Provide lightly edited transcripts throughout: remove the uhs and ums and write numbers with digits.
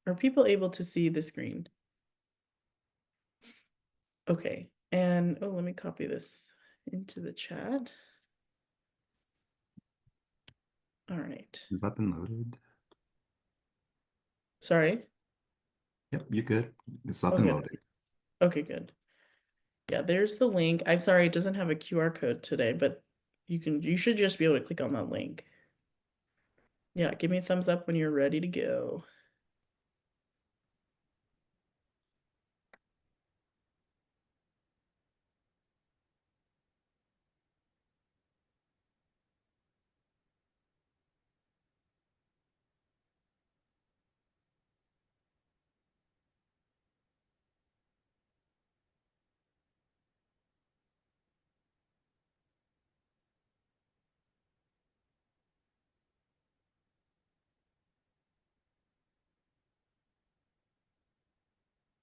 Are people able to see the screen? Okay. And oh, let me copy this into the chat. All right. Has that been loaded? Sorry. Yep, you're good. It's up and Okay. loaded. Okay, good. Yeah, there's the link. I'm sorry, it doesn't have a QR code today, but you should just be able to click on that link. Yeah, give me a thumbs up when you're ready to go.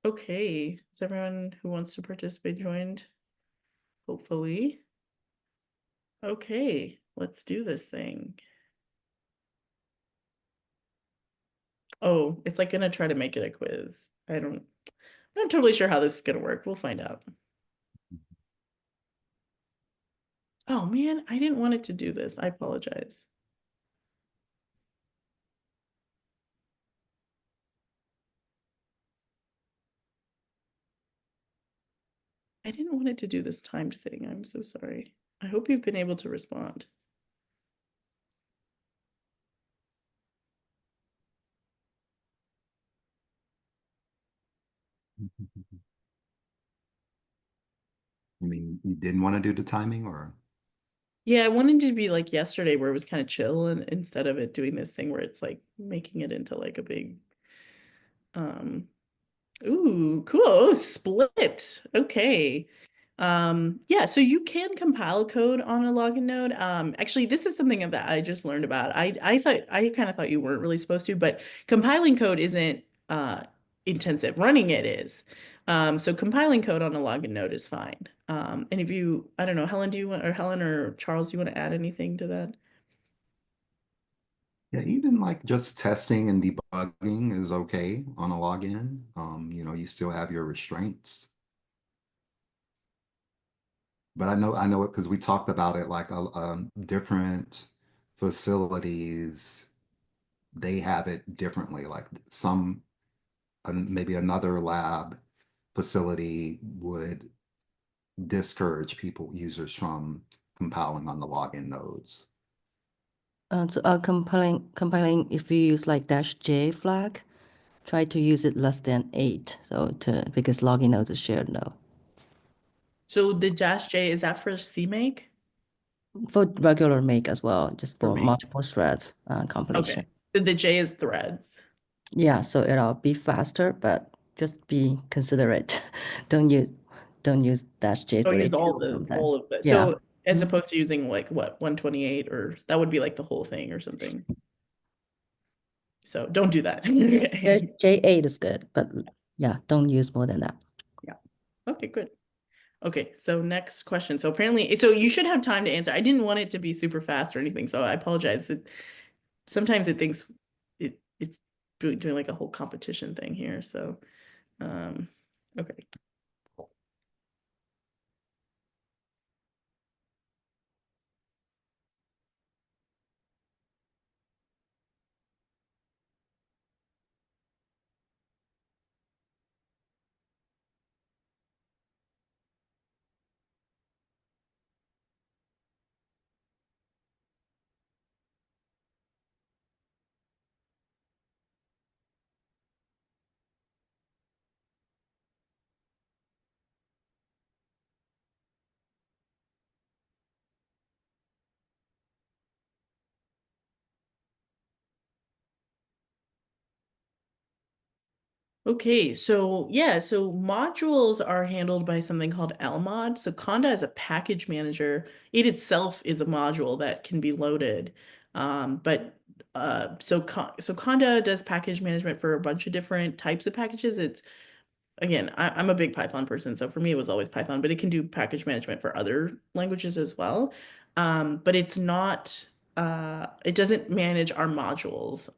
Okay, is everyone who wants to participate joined? Hopefully. Okay, let's do this thing. Oh, it's like gonna try to make it a quiz. I'm not totally sure how this is gonna work. We'll find out. Oh man, I didn't want it to do this. I apologize. I didn't want it to do this timed thing. I'm so sorry. I hope you've been able to respond. I mean, you didn't want to do the timing or? Yeah, I wanted to be like yesterday where it was kind of chill and instead of it doing this thing where it's like making it into like a big um ooh, cool. Oh, split. Okay. Yeah, so you can compile code on a login node. Actually, this is something that I just learned about. I kind of thought you weren't really supposed to, but compiling code isn't intensive. Running it is. So compiling code on a login node is fine. And if you, I don't know, Helen or Charles, you want to add anything to that? Yeah, even like just testing and debugging is okay on a login. You still have your restraints. But I know it because we talked about it like different facilities, they have it differently. Like maybe another lab facility would discourage users from compiling on the login nodes. Compiling, if you use like dash J flag, try to use it less than 8. Because login node is shared node. So the Dash J, is that for CMake? For regular make as well, just For for make. multiple threads compilation. Okay. The J is threads. Yeah, so it'll be faster, but just be considerate. Don't use don't use dash Oh, use J32 or something. all of it. Yeah. So as Mhm. opposed to using like what, 128 or that would be like the whole thing or something. So don't do that. Okay. J8 is good, but yeah, don't use more than that. Yeah. Okay, good. Okay, so next question. So apparently, so you should have time to answer. I didn't want it to be super fast or anything, so I apologize. Sometimes it thinks it's doing like a whole competition thing here. So, um, okay. Okay, so yeah, so modules are handled by something called lmod. So Conda is a package manager. It itself is a module that can be loaded. But so Conda does package management for a bunch of different types of packages. It's again, I'm a big Python person, so for me it was always Python, but it can do package management for other languages as well. But it's not it doesn't manage our modules.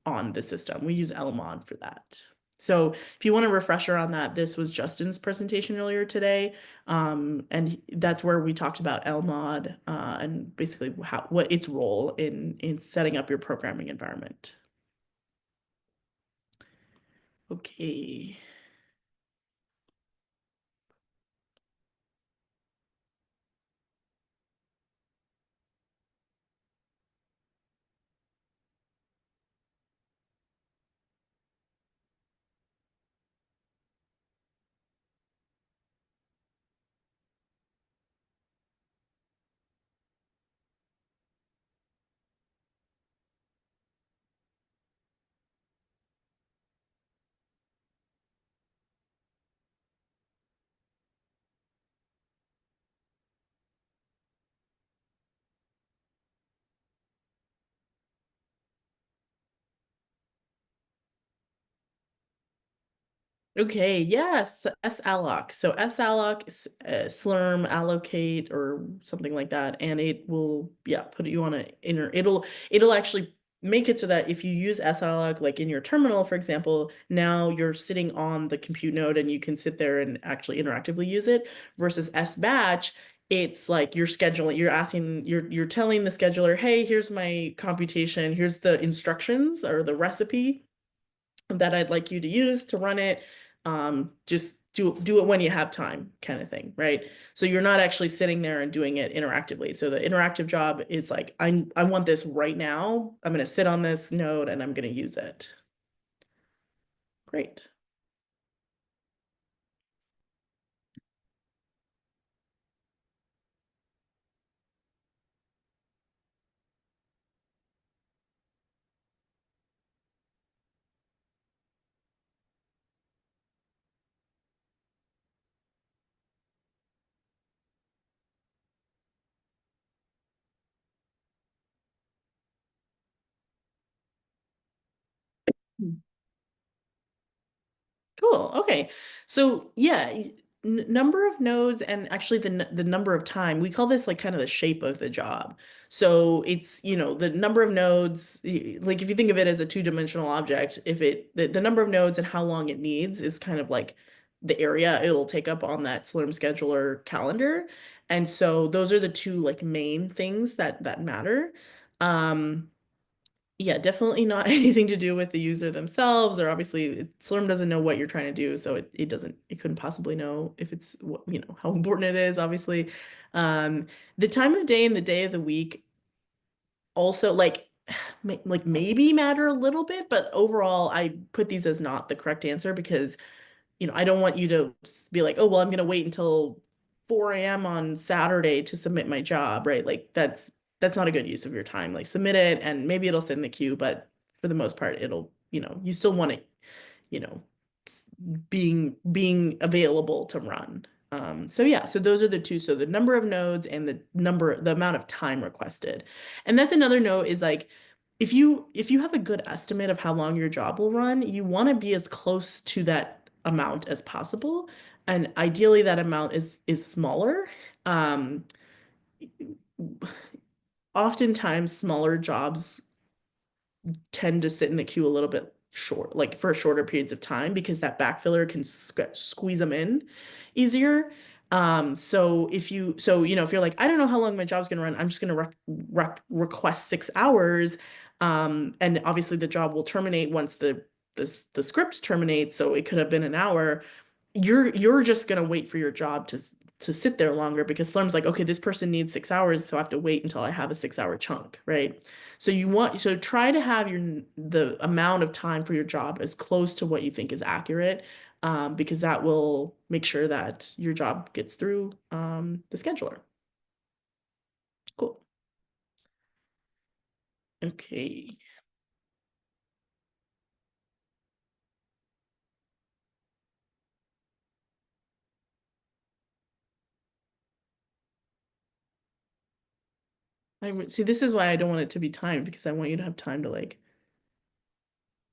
on the system. We use LMOD for that. So if you want a refresher on that, this was Justin's presentation earlier today. And that's where we talked about LMOD and basically what its role in setting up your programming environment. Okay. Okay, yes, salloc. So salloc, slurm, allocate, or something like that, and it will, yeah, put you on a inner. It'll actually make it so that if you use salloc, like in your terminal, for example, now you're sitting on the compute node and you can sit there and actually interactively use it. Versus sbatch, it's like you're scheduling. You're telling the scheduler, hey, here's my computation, here's the instructions or the recipe that I'd like you to use to run it. Just do it when you have time, kind of thing, right? So you're not actually sitting there and doing it interactively. So the interactive job is like, I want this right now. I'm going to sit on this node and I'm going to use it. Great. Cool. Okay. So yeah, number of nodes and actually the number of time, we call this like kind of the shape of the job. So it's, the number of nodes, like if you think of it as a two-dimensional object, if the number of nodes and how long it needs is kind of like the area it'll take up on that Slurm scheduler calendar. And so those are the two like main things that matter. Um, yeah, definitely not anything to do with the user themselves, or obviously Slurm doesn't know what you're trying to do, so it couldn't possibly know if it's how important it is, obviously. Um, the time of day and the day of the week also like maybe matter a little bit, but overall I put these as not the correct answer because I don't want you to be like, oh, well, I'm going to wait until 4 a.m. on Saturday to submit my job, right? Like that's not a good use of your time. Like submit it and maybe it'll sit in the queue, but for the most part, it'll, you still want it, you know, being available to run. So yeah, so those are the two. So the number of nodes and the amount of time requested. And that's another note is like if you have a good estimate of how long your job will run, you want to be as close to that amount as possible. And ideally that amount is smaller. Um, Oftentimes smaller jobs tend to sit in the queue a little bit short, like for shorter periods of time, because that backfiller can squeeze them in easier. If you're like, I don't know how long my job's gonna run, I'm just gonna request 6 hours. And obviously the job will terminate once the script terminates, so it could have been an hour. You're just gonna wait for your job to sit there longer because Slurm's like, okay, this person needs 6 hours, so I have to wait until I have a 6 hour chunk, right? So try to have the amount of time for your job as close to what you think is accurate, because that will make sure that your job gets through the scheduler. Cool. Okay. See, this is why I don't want it to be timed because I want you to have time to like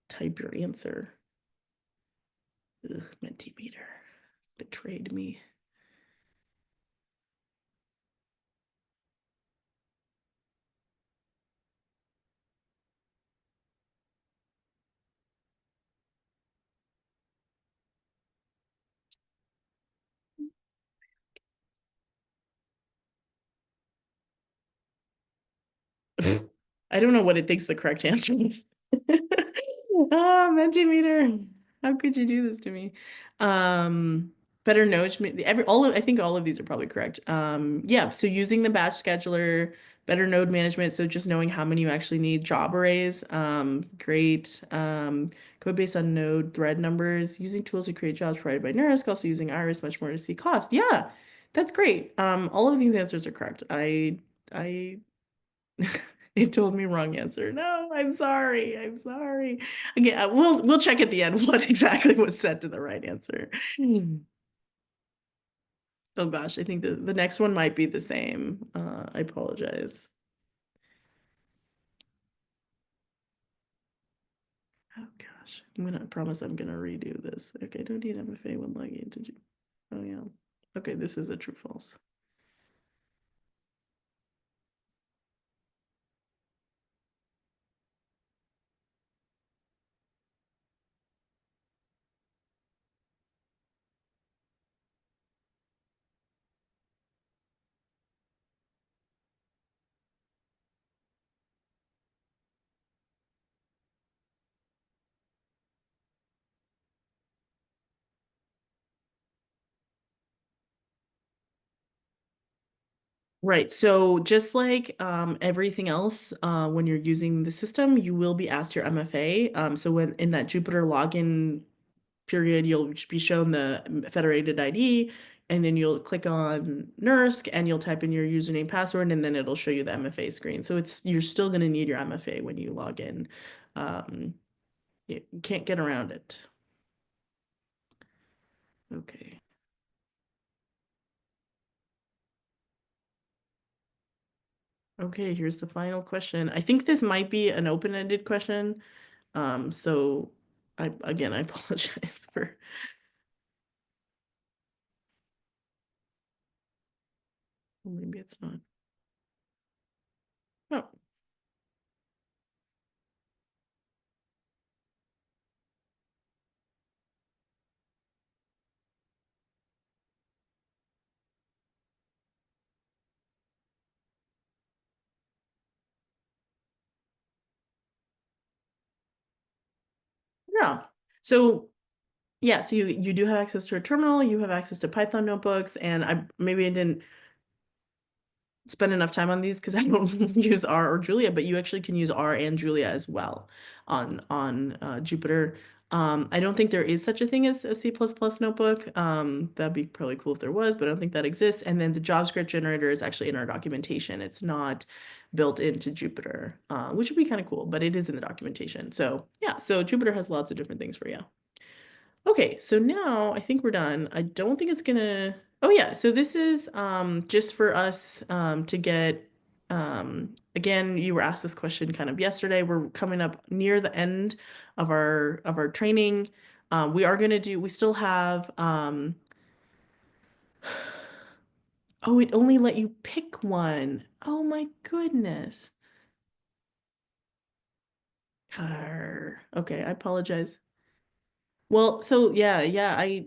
type your answer. Ugh, Mentimeter betrayed me. I don't know what it thinks the correct answer is. Ah, Mentimeter. How could you do this to me? Um, better notes. I think all of these are probably correct. Yeah, so using the batch scheduler, better node management, so just knowing how many you actually need, job arrays, great. Code based on node thread numbers, using tools to create jobs provided by NERSC, also using Iris much more to see cost. Yeah, that's great. All of these answers are correct. I it told me wrong answer. No, I'm sorry. I'm sorry. Again, we'll check at the end what exactly was set to the right answer. Oh gosh, I think the next one might be the same. I apologize. Oh gosh, promise I'm gonna redo this. Okay, don't need MFA when logging into Oh yeah. Okay, this is a true false. Right. So just like everything else, when you're using the system, you will be asked your MFA. So when in that Jupyter login period, you'll be shown the federated ID, and then you'll click on NERSC and you'll type in your username password, and then it'll show you the MFA screen. So you're still going to need your MFA when you log in. You can't get around it. Okay. Okay, here's the final question. I think this might be an open-ended question. So I apologize for. Maybe it's not. Oh, yeah. So yeah, so you do have access to a terminal, you have access to Python notebooks, and maybe I didn't spend enough time on these because I don't use R or Julia, but you actually can use R and Julia as well on Jupyter. I don't think there is such a thing as a C++ notebook. That'd be probably cool if there was, but I don't think that exists. And then the JavaScript generator is actually in our documentation. It's not built into Jupyter, which would be kind of cool, but it is in the documentation. So yeah, so Jupyter has lots of different things for you. Okay, so now I think we're done. I don't think it's gonna. Oh yeah, so this is just for us to get again, you were asked this question kind of yesterday. We're coming up near the end of our training. We still have oh, it only let you pick one. Oh my goodness. Okay, I apologize. Well, so yeah, I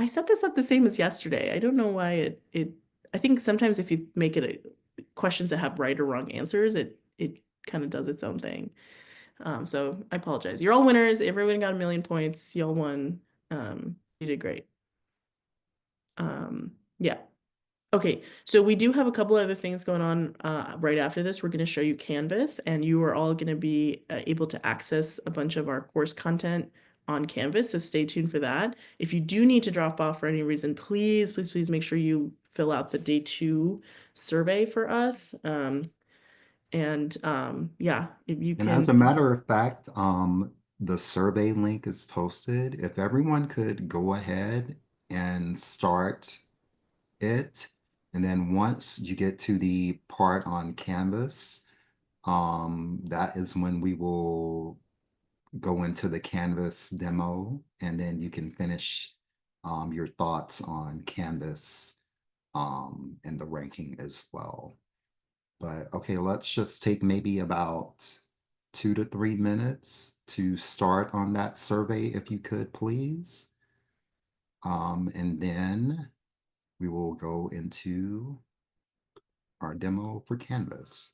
set this up the same as yesterday. I don't know why I think sometimes if you make it questions that have right or wrong answers, it kind of does its own thing. So I apologize. You're all winners. Everyone got 1,000,000 points. Y'all won. You did great. Yeah. Okay, so we do have a couple other things going on right after this. We're going to show you Canvas, and you are all going to be able to access a bunch of our course content on Canvas, so stay tuned for that. If you do need to drop off for any reason, please make sure you fill out the day 2 survey for us. Yeah, if you And can. as a matter of fact, the survey link is posted. If everyone could go ahead and start it, and then once you get to the part on Canvas, that is when we will go into the Canvas demo, and then you can finish your thoughts on Canvas and the ranking as well. But okay, let's just take maybe about 2 to 3 minutes to start on that survey, if you could, please. And then we will go into our demo for Canvas.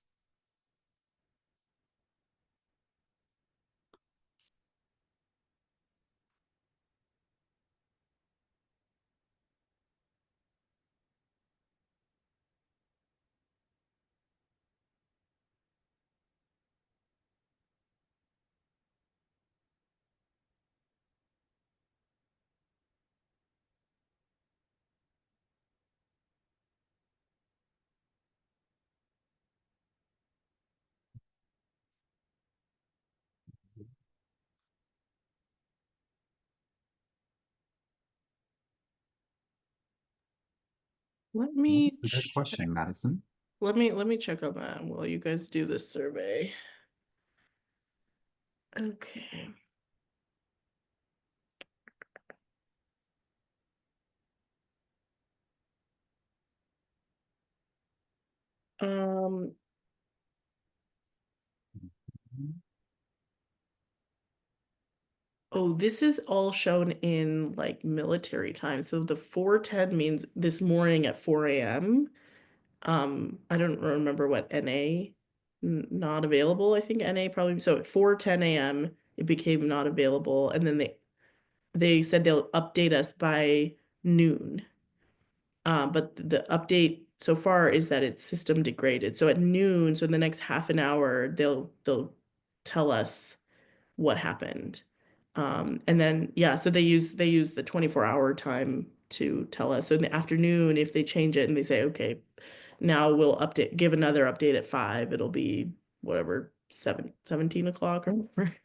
Let Well, me that's a good check. question, Madison. Let me check on that while you guys do this survey. Okay. Um, oh, this is all shown in like military time. So the 4:10 means this morning at 4 a.m. I don't remember what NA not available. I think NA probably so at 4:10 a.m. it became not available, and then they said they'll update us by noon. But the update so far is that it's system degraded. So at noon, so in the next half an hour, they'll tell us what happened. And then yeah, so they use the 24-hour time to tell us. So in the afternoon, if they change it and they say, okay, now we'll give another update at 5, it'll be whatever, 17 o'clock or whatever.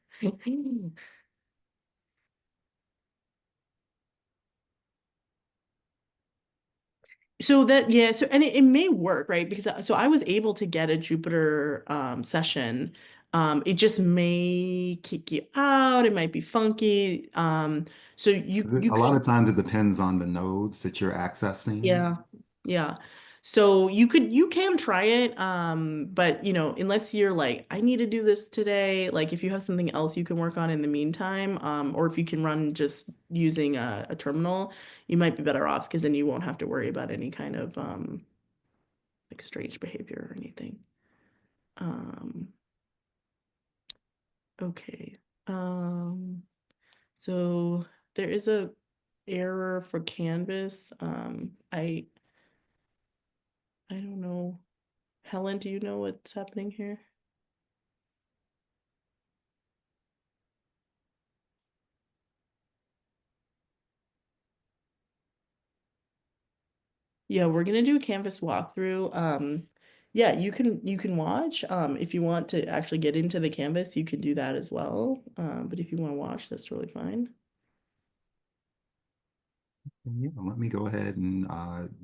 So that yeah, so and it may work, right? Because so I was able to get a Jupyter session. It just may kick you out, it might be funky. So you A lot could of times it depends on the nodes that you're accessing. yeah. Yeah. So you can try it, but unless you're like, I need to do this today, like if you have something else you can work on in the meantime, or if you can run just using a terminal, you might be better off because then you won't have to worry about any kind of like strange behavior or anything. Um, okay. Um, so there is a error for Canvas. I don't know. Helen, do you know what's happening here? Yeah, we're gonna do a Canvas walkthrough. Yeah, you can watch. If you want to actually get into the Canvas, you can do that as well. But if you want to watch, that's totally fine. Yeah, let me go ahead and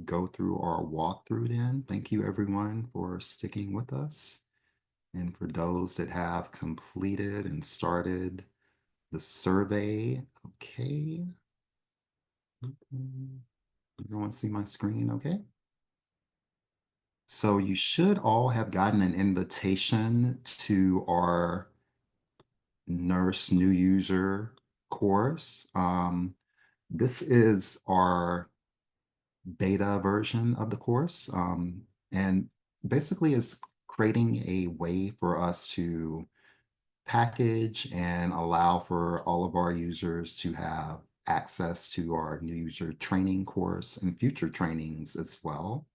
go through our walkthrough then. Thank you everyone for sticking with us. And for those that have completed and started the survey, okay. Everyone see my screen, okay? So you should all have gotten an invitation to our Nurse New User course. This is our beta version of the course. And basically it's creating a way for us to package and allow for all of our users to have access to our new user training course and future trainings as well.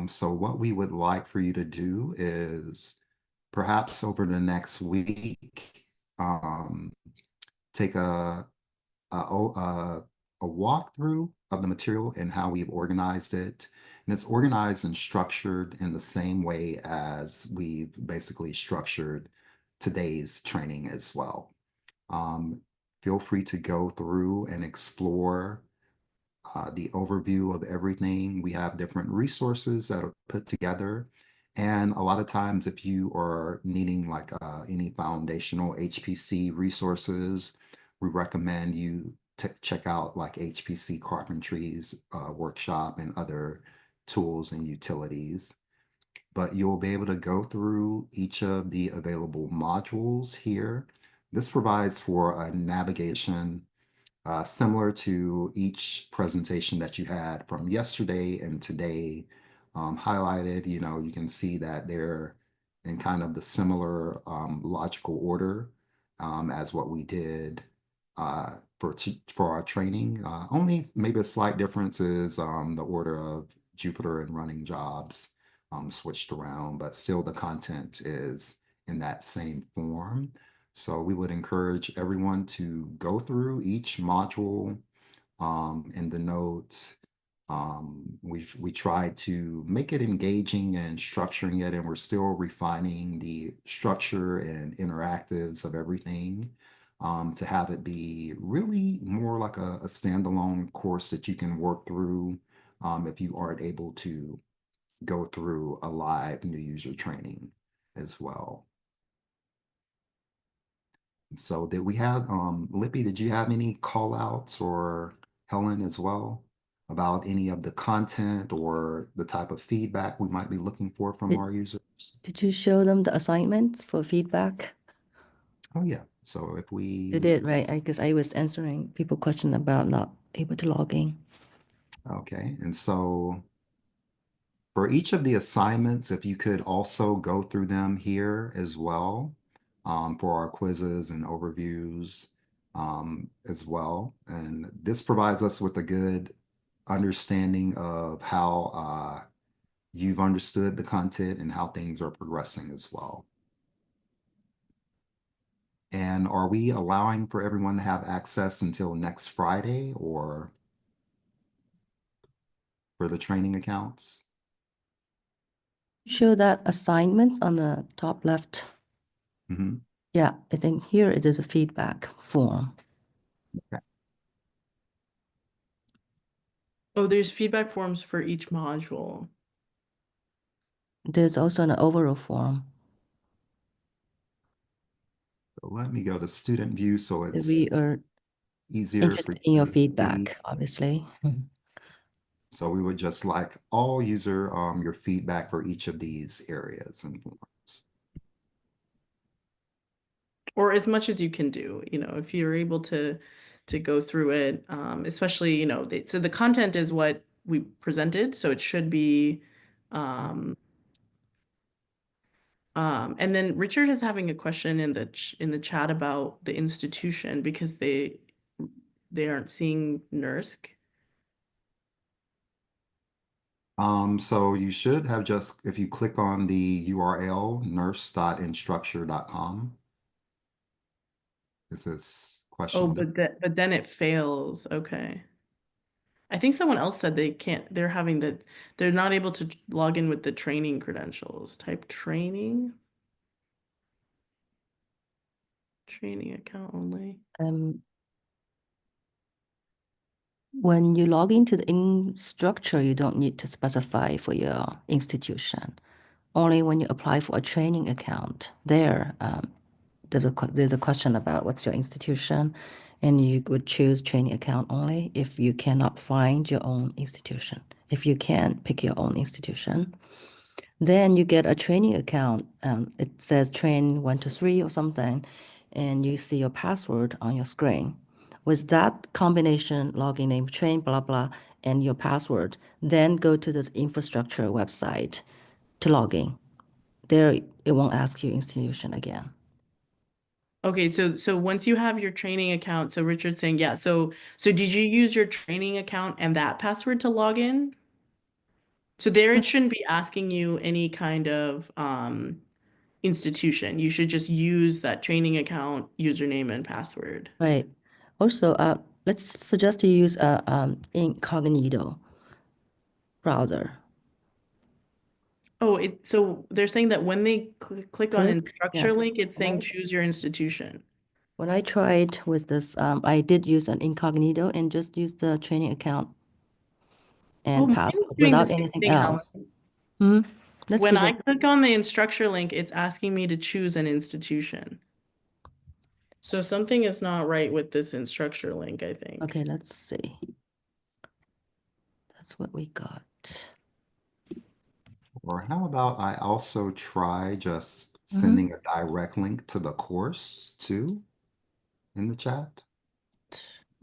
So what we would like for you to do is perhaps over the next week, take a walkthrough of the material and how we've organized it. And it's organized and structured in the same way as we've basically structured today's training as well. Um, Feel free to go through and explore the overview of everything. We have different resources that are put together. And a lot of times, if you are needing like any foundational HPC resources, we recommend you check out like HPC Carpentry's workshop and other tools and utilities. But you'll be able to go through each of the available modules here. This provides for a navigation similar to each presentation that you had from yesterday and today, highlighted, you can see that they're in kind of the similar logical order as what we did for our training. Only maybe a slight difference is the order of Jupiter and running jobs switched around, but still the content is in that same form. So we would encourage everyone to go through each module in the notes. We try to make it engaging and structuring it, and we're still refining the structure and interactives of everything to have it be really more like a standalone course that you can work through if you aren't able to go through a live new user training as well. So did we have, Lippy, did you have any call outs or Helen as well about any of the content or the type of feedback we might be looking for from Did, our users? did you show them the assignments for feedback? Oh yeah. So if You we, did, right? Because I was answering people question about not able to log in. okay. And so for each of the assignments, if you could also go through them here as well for our quizzes and overviews as well. And this provides us with a good understanding of how you've understood the content and how things are progressing as well. And are we allowing for everyone to have access until next Friday or for the training accounts? Show that assignments on the top left. Mhm. Yeah, I think here it is a feedback form. Okay. Oh, there's feedback forms for each module. There's also an overall form. So let me go to student view so We it's are easier for interested in you your to see. feedback, obviously. So we would just like all user your feedback for each of these areas and forms. Or as much as you can do, if you're able to go through it, especially, so the content is what we presented, so it should be um and then Richard is having a question in the chat about the institution because they aren't seeing NERSC. So you should have just, if you click on the URL, nurse.instructure.com, is this Oh, question? but then it fails. Okay. I think someone else said they can't, they're not able to log in with the training credentials. Type training account only. Um, when you log into the instructor, you don't need to specify for your institution. Only when you apply for a training account, there's a question about what's your institution, and you would choose training account only if you cannot find your own institution. If you can pick your own institution, then you get a training account. It says train 1 to 3 or something, and you see your password on your screen. With that combination, login name, train, blah, blah, and your password, then go to this infrastructure website to log in. There, it won't ask you institution again. Okay, so once you have your training account, so Richard's saying, yeah, so did you use your training account and that password to log in? So there it shouldn't be asking you any kind of institution. You should just use that training account username and password. Right. Also, let's suggest you use a incognito browser. Oh, so they're saying that when they click on Yeah. instructure link, it's saying When choose your institution. when I tried with this, I did use an incognito and just use the training account Oh, and mine's password doing the without same anything thing, Helen. else. Hmm. Let's When give I it. click on the instructure link, it's asking me to choose an institution. So something is not right with this instructure link, I think. Okay, let's see. That's what we got. Or how about I also try just Hmm. sending a direct link to the course too in the chat?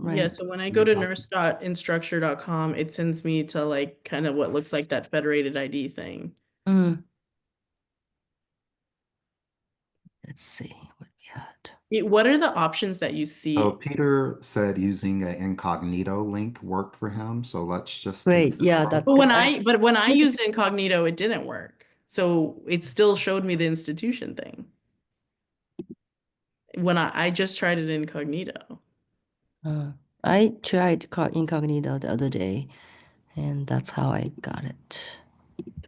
Yeah, right? so when I go Your to doc- nurse.instructure.com, it sends me to like kind of what looks like that federated ID thing. Mm, let's see what we had. What are the options that you So see? Peter said using an incognito link worked for him. So let's just take Great. Yeah, a that's But good. when I used incognito, it didn't work. So it still showed me the institution thing. When I just tried it incognito. Uh, I tried incognito the other day, and that's how I got it.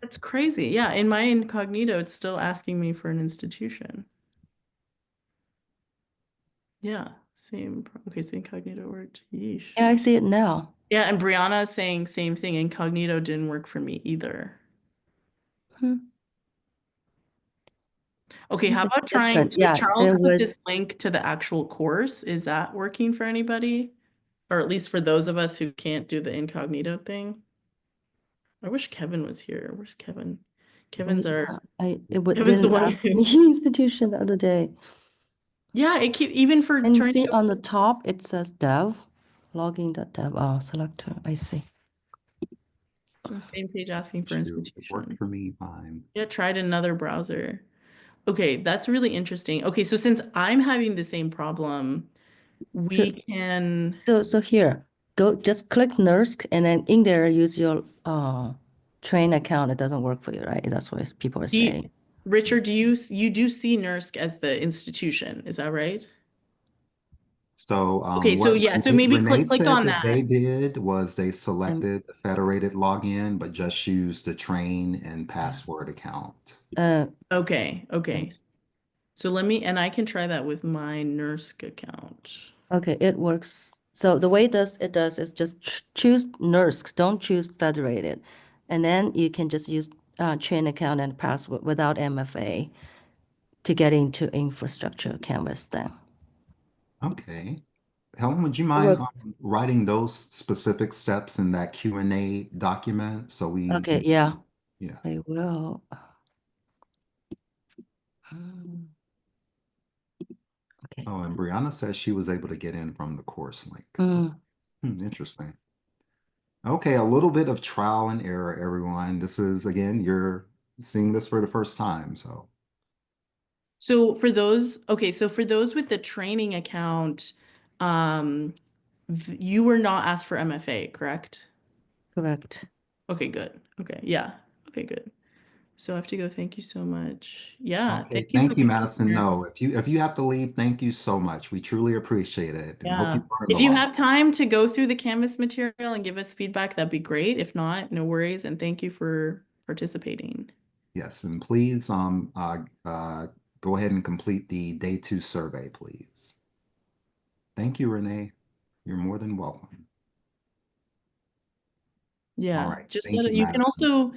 That's crazy. Yeah, in my incognito, it's still asking me for an institution. Yeah, same. Okay, so incognito worked. Yeesh. Yeah, I see it now. Yeah, and Brianna is saying same thing. Incognito didn't work for me either. Hmm. Okay, how Something about trying? different. So Yeah, Charles there put this was. link to the actual course. Is that working for anybody? Or at least for those of us who can't do the incognito thing? I wish Kevin was here. Where's Kevin? Oh Kevin's our yeah, Kevin's the didn't one ask who me institution the other day. Yeah, it keep even for And you trying to see go on the top it says dev, login.dev. Oh, selector. I see. to the same page asking for shoot. It worked institution. for me fine. Yeah, tried another browser. Okay, that's really interesting. Okay, so since I'm having the same problem, So we can so here, go just click NERSC and then in there use your train account. It doesn't work for you, right? That's what people are do you, saying. Richard, you do see NERSC as the institution, is that right? So Okay, so what yeah, so Renee, maybe Renee click said on that that. they did was they And selected the federated login, but just used the train and yeah. password account. Okay, okay. Right. So let me, and I can try that with my NERSC account. Okay, it works. So the way it does is just choose NERSC, don't choose federated. And then you can just use chain account and password without MFA to get into infrastructure canvas then. Okay. Helen, would you It mind works. writing those specific steps in that Q&A document so we Okay, can, yeah, yeah. I will. Hmm, okay. Oh, and Brianna says she was able to get in from the course link. Mm. Interesting. Okay, a little bit of trial and error, everyone. This is, again, you're seeing this for the first time, so. So for those, okay, so for those with the training account, um, you were not asked for MFA, correct? Correct. Okay, good. Okay, yeah. Okay, good. So I have to go. Thank you so much. Yeah, Okay, thank you for thank you, being Madison. here. No, if you have to leave, thank you so much. We truly appreciate it and hope Yeah. you learned a If you lot. have time to go through the Canvas material and give us feedback, that'd be great. If not, no worries. And thank you for participating. Yes, and please go ahead and complete the day 2 survey, please. Thank you, Renee. You're more than welcome. All Yeah, right. just Thank let you, it, you can Madison. also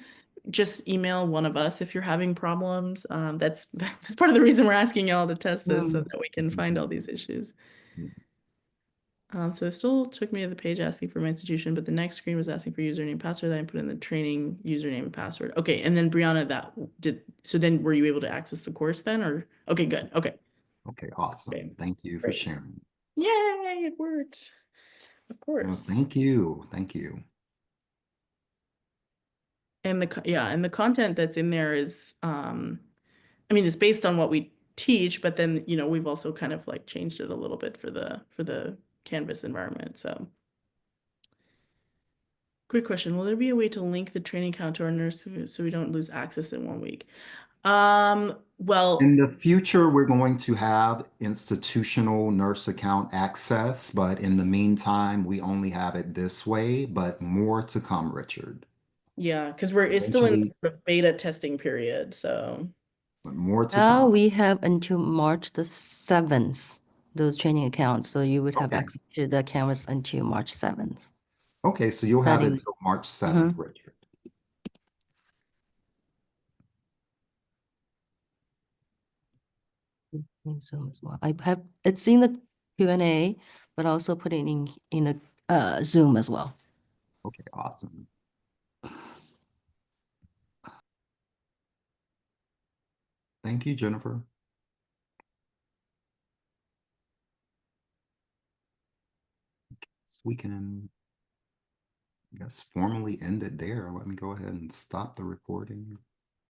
just email one of us if you're having problems. That's that's part of the reason we're asking y'all to test this so Mm. that we can find all these issues. So it still took me to the page asking for my institution, but the next screen was asking for username and password that I put in the training username and password. Okay, and then Brianna, so then were you able to access the course then or okay, good. Okay. Okay, awesome. Okay. Thank you for Great. sharing. Yay, it worked. Of Well, course. thank you. Thank you. And yeah, and the content that's in there is I mean, it's based on what we teach, but then, we've also kind of like changed it a little bit for the Canvas environment. So, quick question, will there be a way to link the training count to our nurse so we don't lose access in 1 week? In Well, the future, we're going to have institutional nurse account access, but in the meantime, we only have it this way, but more to come, Richard. yeah, because it's still in Eventually, the sort of beta testing period. So, but more to Now come. we have until March the 7th, those training accounts. So you would have Okay. access to the canvas until March 7th. Okay, so you'll have it Starting. till March 7th, Mhm. Richard. In Zoom as well. I have it's in the Q&A, but also put it in the Zoom as well. Okay, awesome. Thank you, Jennifer. we can, I guess, formally end it there. Let me go ahead and stop the recording.